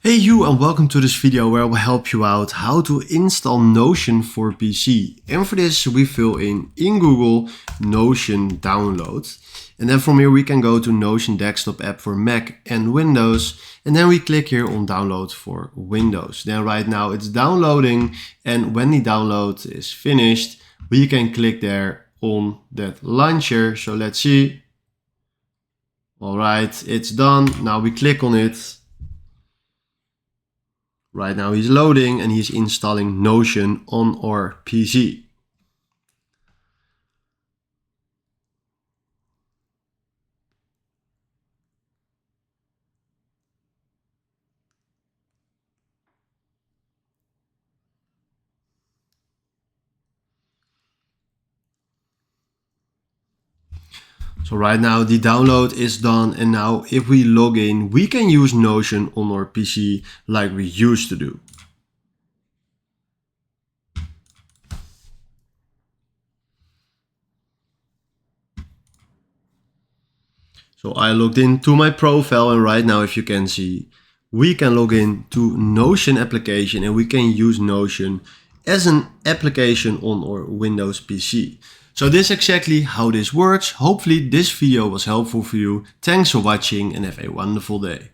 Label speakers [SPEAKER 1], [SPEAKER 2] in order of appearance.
[SPEAKER 1] Hey you, and welcome to this video where I will help you out how to install Notion for PC. And for this we fill in Google Notion download. And then from here we can go to Notion desktop app for Mac and Windows. And then we click here on download for Windows. Then right now it's downloading, and when the download is finished, we can click there on that launcher. So let's see. All right, it's done. Now we click on it. Right now he's loading and he's installing Notion on our PC. So right now the download is done, and now if we log in, we can use Notion on our PC like we used to do. So I logged into my profile, and right now, if you can see, we can log in to Notion application and we can use Notion as an application on our Windows PC. So this is exactly how this works. Hopefully this video was helpful for you. Thanks for watching and have a wonderful day.